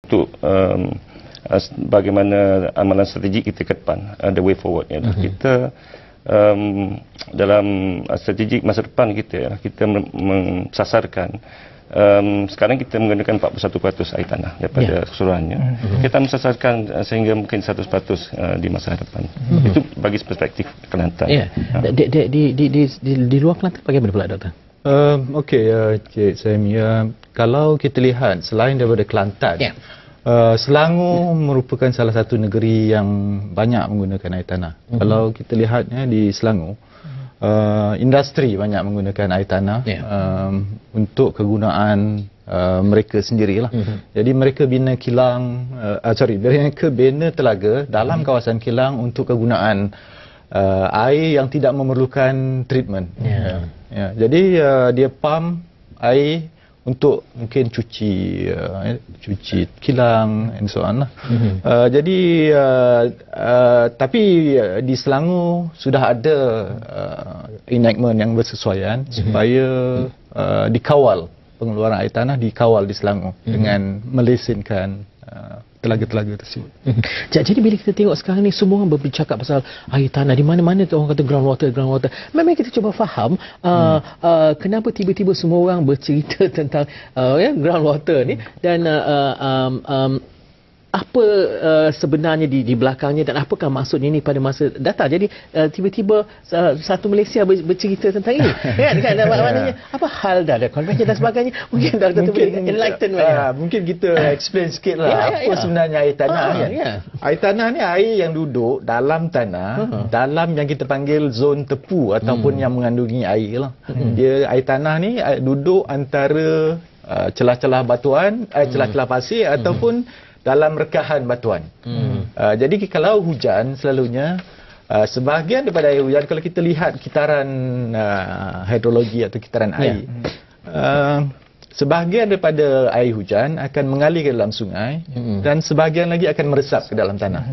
untuk bagaimana amalan strategik kita ke depan, the way forward. Kita dalam strategik masa depan kita mensasarkan sekarang kita menggunakan 41% air tanah daripada keseluruhannya. Kita mensasarkan sehingga mungkin 100% di masa depan. Itu bagi perspektif Kelantan. Di luar Kelantan bagaimana pula, Doktor? Okey, Cik Sami, kalau kita lihat selain daripada Kelantan, Selangor merupakan salah satu negeri yang banyak menggunakan air tanah. Kalau kita lihatnya di Selangor, industri banyak menggunakan air tanah untuk kegunaan mereka sendirilah. Jadi mereka bina kilang, mereka bina telaga dalam kawasan kilang untuk kegunaan air yang tidak memerlukan treatment. Jadi dia pump air untuk mungkin cuci kilang and so on lah. Jadi tapi di Selangor sudah ada enactment yang bersesuaian supaya dikawal, pengeluaran air tanah dikawal di Selangor dengan melesenkan telaga-telaga tersebut. Jadi bila kita tengok sekarang ni semua orang bercakap pasal air tanah, di mana-mana tu orang kata groundwater. Memang kita cuba faham kenapa tiba-tiba semua orang bercerita tentang groundwater ni, dan apa sebenarnya di belakangnya, dan apakah maksudnya ini pada masa datang. Jadi tiba-tiba satu Malaysia bercerita tentang ini. kan maknanya apa hal dah ada convention dan sebagainya. Mungkin Dr. boleh enlighten mungkin kita explain sikit lah apa sebenarnya air tanah. Air tanah ni air yang duduk dalam tanah, dalam yang kita panggil zon tepu ataupun yang mengandungi air lah. Dia air tanah ni duduk antara celah-celah batuan, celah-celah pasir ataupun dalam rekahan batuan. Jadi kalau hujan selalunya sebahagian daripada air hujan, kalau kita lihat kitaran hidrologi atau kitaran air, sebahagian daripada air hujan akan mengalir ke dalam sungai dan sebahagian lagi akan meresap ke dalam tanah.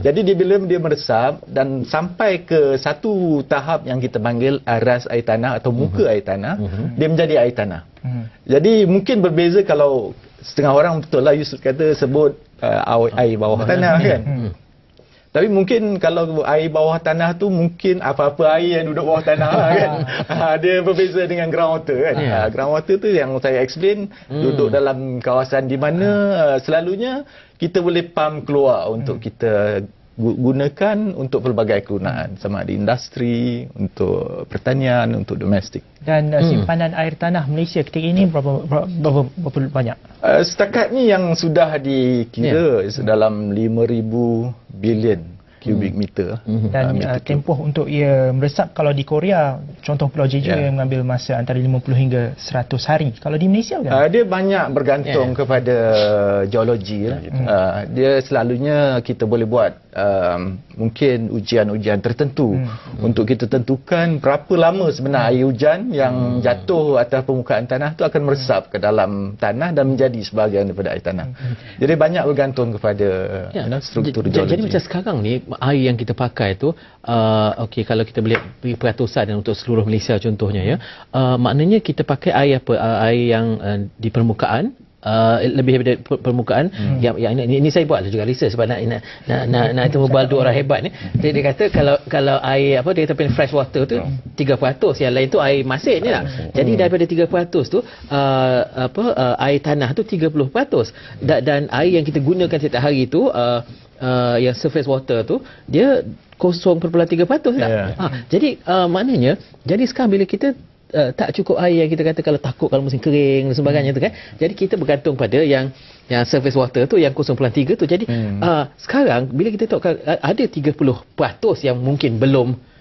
Jadi bila dia meresap dan sampai ke satu tahap yang kita panggil aras air tanah atau muka air tanah, dia menjadi air tanah. Jadi mungkin berbeza kalau setengah orang betul lah Yusuf kata sebut air bawah tanah kan. Tapi mungkin kalau air bawah tanah tu mungkin apa-apa air yang duduk bawah tanah lah kan. Dia berbeza dengan groundwater kan. Groundwater tu yang saya explain duduk dalam kawasan di mana selalunya kita boleh pump keluar untuk kita gunakan untuk pelbagai kegunaan, sama ada industri, untuk pertanian, untuk domestik. Dan simpanan air tanah Malaysia ketika ini berapa banyak? Setakat ni yang sudah dikira dalam 5,000 bilion kubik meter. Dan tempoh untuk ia meresap, kalau di Korea contoh Pulau Jeju yang mengambil masa antara 50 hingga 100 hari. Kalau di Malaysia kan? Dia banyak bergantung kepada geologi. Dia selalunya kita boleh buat mungkin ujian-ujian tertentu untuk kita tentukan berapa lama sebenarnya air hujan yang jatuh atas permukaan tanah tu akan meresap ke dalam tanah dan menjadi sebahagian daripada air tanah. Jadi banyak bergantung kepada struktur geologi. Jadi macam sekarang ni air yang kita pakai tu, okey, kalau kita boleh beri peratusan untuk seluruh Malaysia contohnya maknanya kita pakai air apa? Air yang di permukaan, lebih daripada permukaan. Yang ini saya buatlah juga research sebab nak temu baldu orang hebat ni. Dia kata kalau air apa dia kata fresh water tu 3%, yang lain tu air masin je lah. Jadi daripada 3% tu air tanah tu 30%, dan air yang kita gunakan setiap hari tu yang surface water tu dia 0.3% tak? Jadi maknanya jadi sekarang bila kita tak cukup air yang kita kata kalau takut kalau musim kering dan sebagainya tu kan. Jadi kita bergantung pada yang surface water tu yang 0.3 tu. Jadi sekarang bila kita tahu ada 30% yang mungkin belum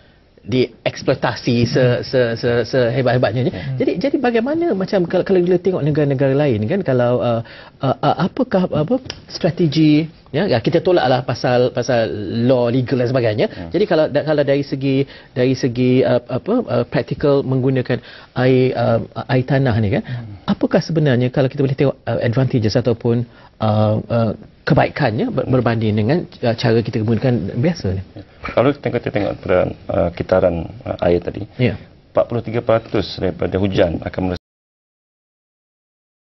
dieksploitasi sehebat-hebatnya. Jadi bagaimana macam kalau kita tengok negara-negara lain kan, kalau apakah strategi kita tolaklah pasal law legal dan sebagainya. Jadi kalau dari segi praktikal menggunakan air tanah ni kan, apakah sebenarnya kalau kita boleh tengok advantages ataupun kebaikannya berbanding dengan cara kita gunakan biasa ni? Kalau kita tengok pada kitaran air tadi, 43% daripada hujan akan